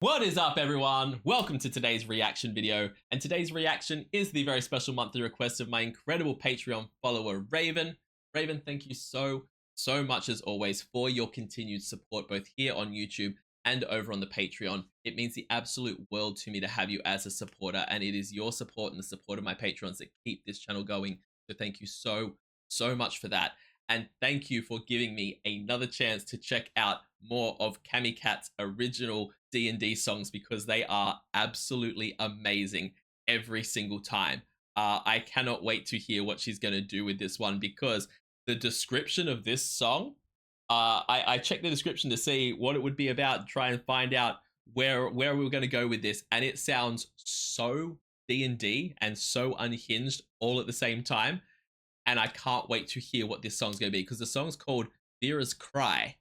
What is up, everyone? Welcome to today's reaction video. And today's reaction is the very special monthly request of my incredible Patreon follower, Raven. Raven, thank you so much as always for your continued support, both here on YouTube and over on the Patreon. It means the absolute world to me to have you as a supporter, and it is your support and the support of my Patrons that keep this channel going. So thank you so much for that. And thank you for giving me another chance to check out more of Cami-Cat's original D&D songs, because they are absolutely amazing every single time. I cannot wait to hear what she's going to do with this one, because the description of this song, I checked the description to see what it would be about, try and find out where we were going to go with this, and it sounds so D&D and so unhinged all at the same time. And I can't wait to hear what this song's going to be, because the song's called Vera's Cry,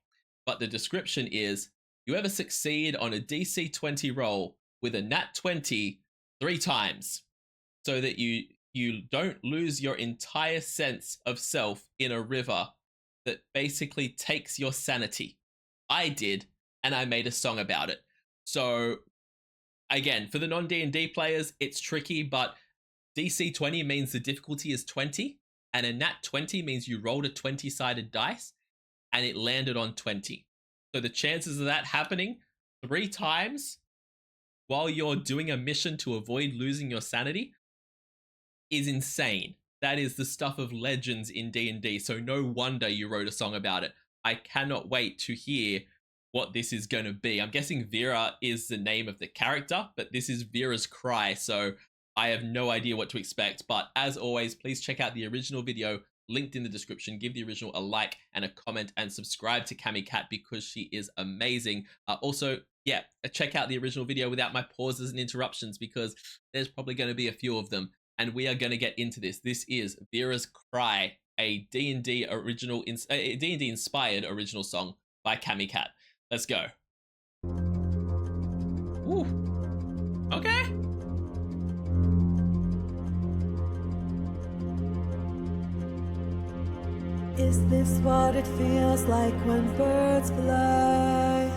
but the description is: you ever succeed on a DC 20 roll with a nat 20 3 times, so that you don't lose your entire sense of self in a river that basically takes your sanity. I did, and I made a song about it. So again, for the non-D&D players, it's tricky, but DC 20 means the difficulty is 20, and a nat 20 means you rolled a 20-sided dice and it landed on 20. So the chances of that happening 3 times while you're doing a mission to avoid losing your sanity is insane. That is the stuff of legends in D&D, so no wonder you wrote a song about it. I cannot wait to hear what this is going to be. I'm guessing Vera is the name of the character, but this is Vera's Cry, so I have no idea what to expect. But as always, please check out the original video linked in the description. Give the original a like and a comment, and subscribe to Cami-Cat because she is amazing. Also, yeah, check out the original video without my pauses and interruptions, because there's probably going to be a few of them, and we are going to get into this. This is Vera's Cry, a D&D original, a D&D inspired original song by Cami-Cat. Let's go. Ooh. Okay. Is this what it feels like when birds fly?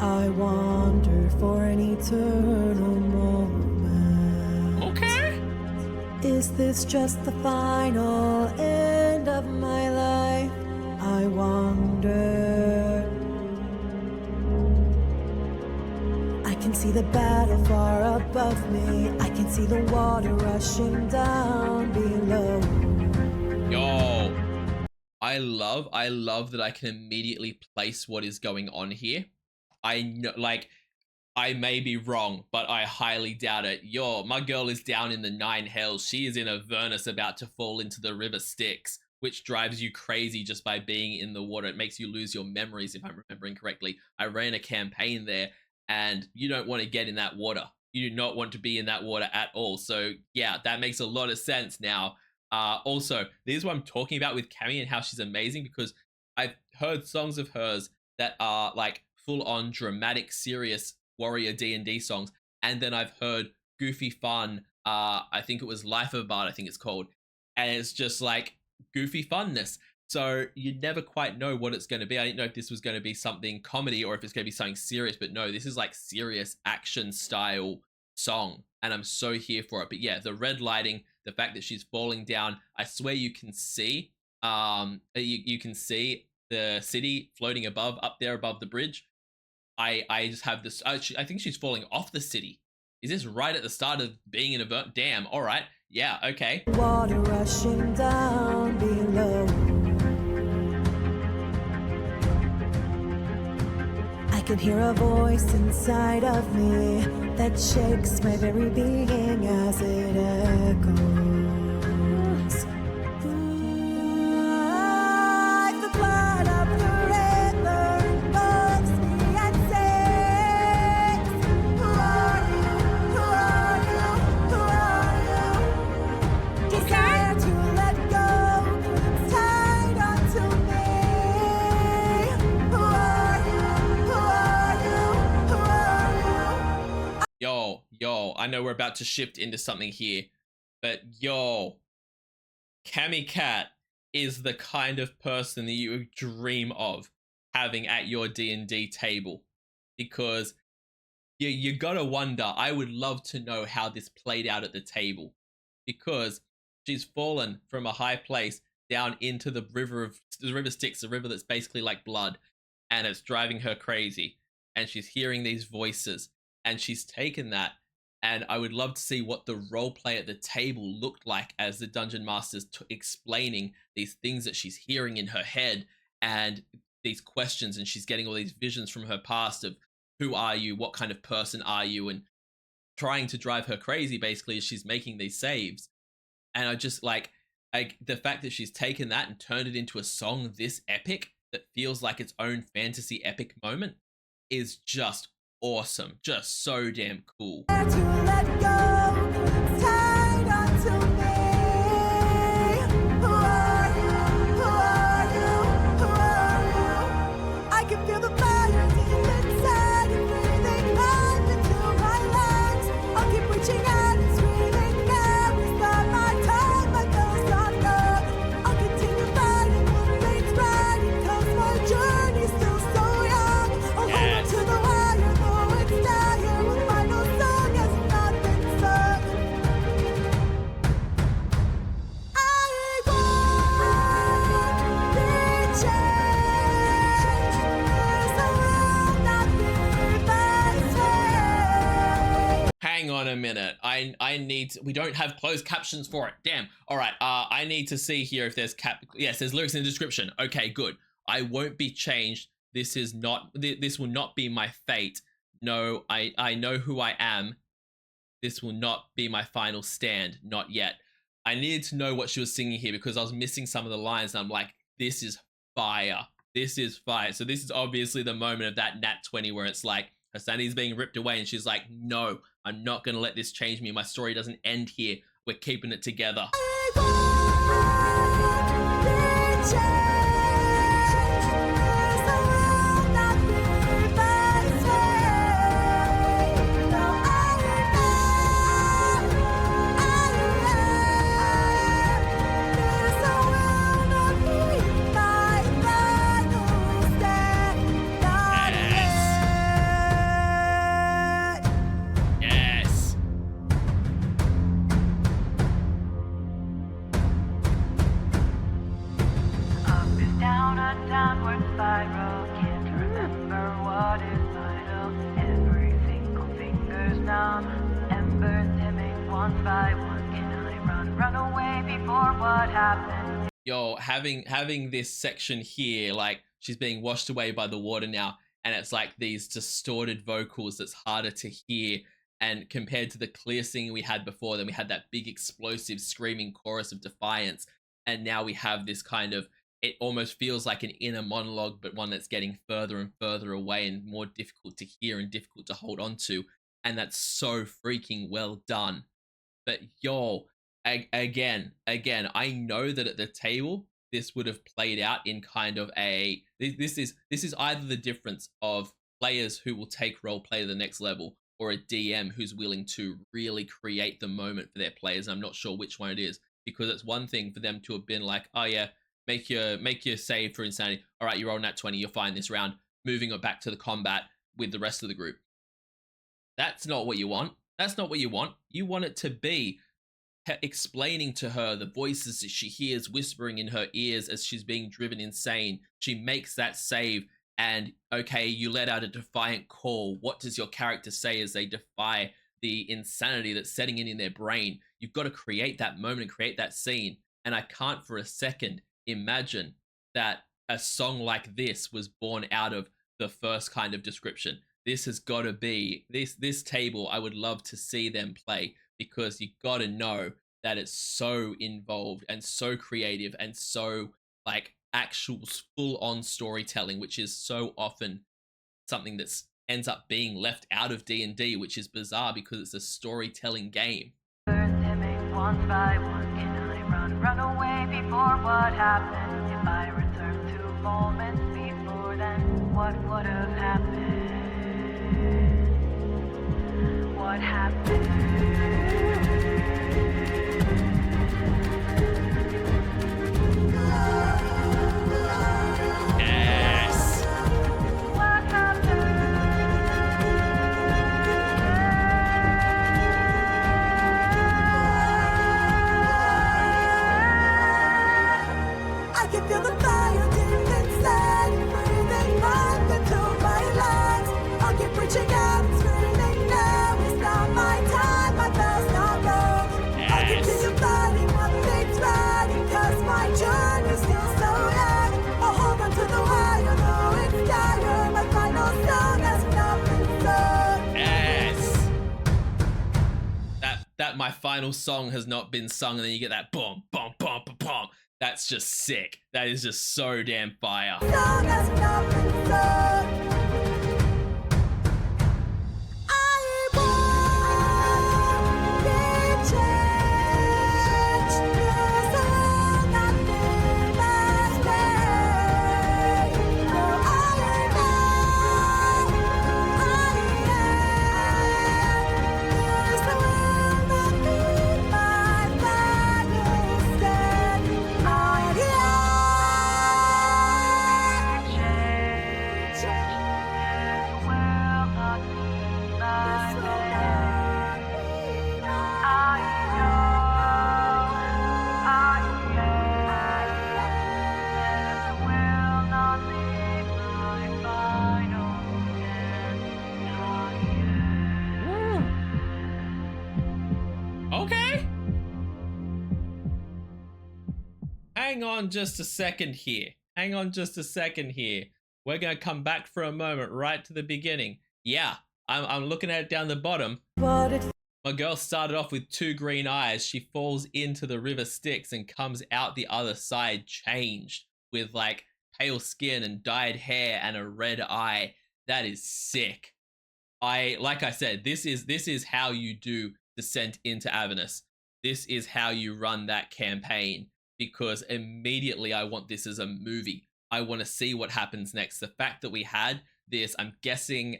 I wander for an eternal moment. Okay. Is this just the final end of my life? I wonder. I can see the battle far above me. I can see the water rushing down below. Yo. I love that I can immediately place what is going on here. I know, like, I may be wrong, but I highly doubt it. Yo, my girl is down in the 9 hells. She is in Avernus, about to fall into the river Styx, which drives you crazy just by being in the water. It makes you lose your memories, if I'm remembering correctly. I ran a campaign there, and you don't want to get in that water. You do not want to be in that water at all. So yeah, that makes a lot of sense now. Also, this is what I'm talking about with Cami and how she's amazing, because I've heard songs of hers that are like full-on dramatic, serious warrior D&D songs, and then I've heard goofy fun. I think it was Life of a Bard, I think it's called, and it's just like goofy funness. So you never quite know what it's going to be. I didn't know if this was going to be something comedy or if it's going to be something serious, but no, this is like serious action style song, and I'm so here for it. But yeah, the red lighting, the fact that she's falling down, I swear you can see you can see the city floating up there above the bridge. I just have this, I think she's falling off the city. Is this right at the start of being in a damn, all right, yeah, okay. Water rushing down below. I can hear a voice inside of me that shakes my very being as it echoes. Like the blood of the river moves me and sings. Who are you? Who are you? Who are you? Desire to let go, tied onto me. Who are you? Who are you? Who are you? Yo, I know we're about to shift into something here, but yo, Cami-Cat is the kind of person that you dream of having at your D&D table, because you gotta wonder. I would love to know how this played out at the table, because she's fallen from a high place down into the river Styx, the river that's basically like blood, and it's driving her crazy. And she's hearing these voices, and she's taken that. And I would love to see what the role play at the table looked like as the dungeon master's explaining these things that she's hearing in her head and these questions, and she's getting all these visions from her past of who are you, what kind of person are you, and trying to drive her crazy basically as she's making these saves. And I just like the fact that she's taken that and turned it into a song this epic that feels like its own fantasy epic moment is just awesome, just so damn cool. To let go, tied onto me. Who are you? Who are you? Who are you? I can feel the fire deep inside and breathing life into my lungs. I'll keep reaching out and screaming every spot my tongue, my ghost on love. I'll continue fighting when fate's riding, 'cause my journey's still so young. I'll hold on to the wire, though it's dire. My final song has not been sung. I won't be changed. This will not be my fate. Hang on a minute. I need we don't have closed captions for it. Damn. All right. I need to see here if there's yes, there's lyrics in the description. Okay, good. I won't be changed. This is not this will not be my fate. No, I know who I am. This will not be my final stand. Not yet. I needed to know what she was singing here because I was missing some of the lines, and I'm like, this is fire. This is fire. So this is obviously the moment of that Nat 20 where it's like her sanity's being ripped away, and she's like, no, I'm not gonna let this change me. My story doesn't end here. We're keeping it together. Yes. Up is down, a downward spiral. Can't remember what is vital. Every single finger's numb. Embers dimming one by one. Can I run away before what happened? Yo, having this section here, like she's being washed away by the water now, and it's like these distorted vocals that's harder to hear. And compared to the clear singing we had before, then we had that big explosive screaming chorus of defiance. And now we have this kind of, it almost feels like an inner monologue, but one that's getting further and further away and more difficult to hear and difficult to hold on to. And that's so freaking well done. But yo, again, I know that at the table, this would have played out in kind of a, this is either the difference of players who will take role play to the next level, or a DM who's willing to really create the moment for their players. I'm not sure which one it is, because it's one thing for them to have been like, oh yeah, make your save for insanity. All right, you're rolling at 20, you're fine this round. Moving it back to the combat with the rest of the group. That's not what you want. That's not what you want. You want it to be explaining to her the voices that she hears whispering in her ears as she's being driven insane. She makes that save, and okay, you let out a defiant call. What does your character say as they defy the insanity that's setting in their brain? You've got to create that moment and create that scene. And I can't for a second imagine that a song like this was born out of the first kind of description. This has got to be this table. I would love to see them play, because you got to know that it's so involved and so creative and so like actual full-on storytelling, which is so often something that ends up being left out of D&D, which is bizarre because it's a storytelling game. Embers dimming one by one. Can I run away before what happened? If I return to moments before then, what would have happened? What happened? Yes. What happened? final song has not been sung, and then you get that boom, boom, boom, boom, boom. That's just sick. That is just so damn fire. Song has not been sung. I won't be changed. There's a song that we must play. For I know who I am. This will not be my final stand. I Okay. Hang on just a second here. Hang on just a second here. We're going to come back for a moment right to the beginning. Yeah, I'm looking at it down the bottom. what it My girl started off with 2 green eyes. She falls into the river Styx and comes out the other side changed with like pale skin and dyed hair and a red eye. That is sick. Like I said, this is how you do Descent into Avernus. This is how you run that campaign, because immediately I want this as a movie. I want to see what happens next. The fact that we had this, I'm guessing,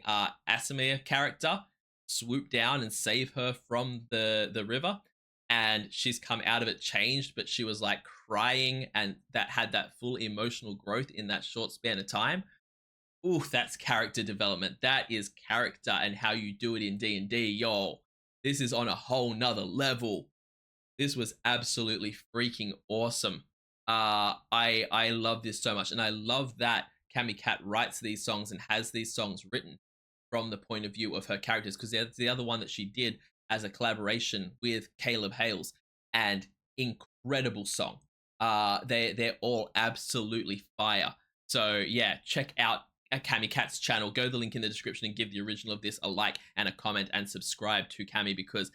Asimir character swoop down and save her from the river, and she's come out of it changed, but she was like crying, and that had that full emotional growth in that short span of time. Ooh, that's character development. That is character and how you do it in D&D, yo. This is on a whole nother level. This was absolutely freaking awesome. I love this so much, and I love that Cami-Cat writes these songs and has these songs written from the point of view of her characters, because that's the other one that she did as a collaboration with Caleb Hales, and incredible song. They're all absolutely fire. So yeah, check out Cami-Cat's channel. Go to the link in the description and give the original of this a like and a comment, and subscribe to Cami, because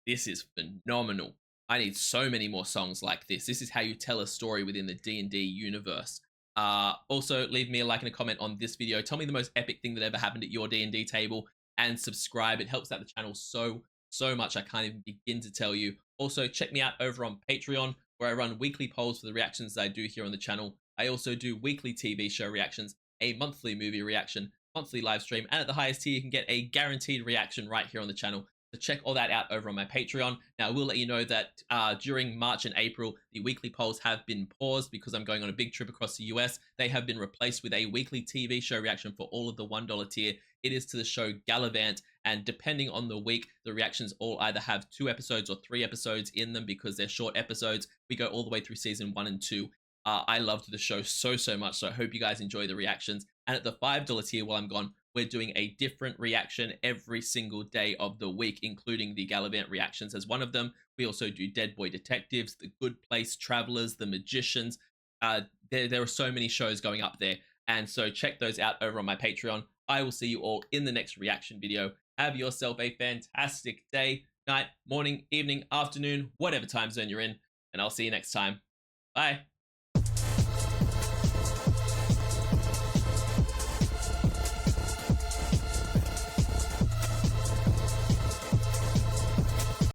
this is phenomenal. I need so many more songs like this. This is how you tell a story within the D&D universe. Also, leave me a like and a comment on this video. Tell me the most epic thing that ever happened at your D&D table, and subscribe. It helps out the channel so much. I can't even begin to tell you. Also, check me out over on Patreon, where I run weekly polls for the reactions that I do here on the channel. I also do weekly TV show reactions, a monthly movie reaction, monthly live stream, and at the highest tier, you can get a guaranteed reaction right here on the channel. So check all that out over on my Patreon. Now, I will let you know that during March and April, the weekly polls have been paused because I'm going on a big trip across the US. They have been replaced with a weekly TV show reaction for all of the $1 tier. It is to the show Gallivant, and depending on the week, the reactions all either have 2 episodes or 3 episodes in them, because they're short episodes. We go all the way through season 1 and 2. I loved the show so much, so I hope you guys enjoy the reactions. And at the $5 tier, while I'm gone, we're doing a different reaction every single day of the week, including the Gallivant reactions as one of them. We also do Dead Boy Detectives, The Good Place Travelers, The Magicians. There are so many shows going up there, and so check those out over on my Patreon. I will see you all in the next reaction video. Have yourself a fantastic day, night, morning, evening, afternoon, whatever time zone you're in, and I'll see you next time. Bye.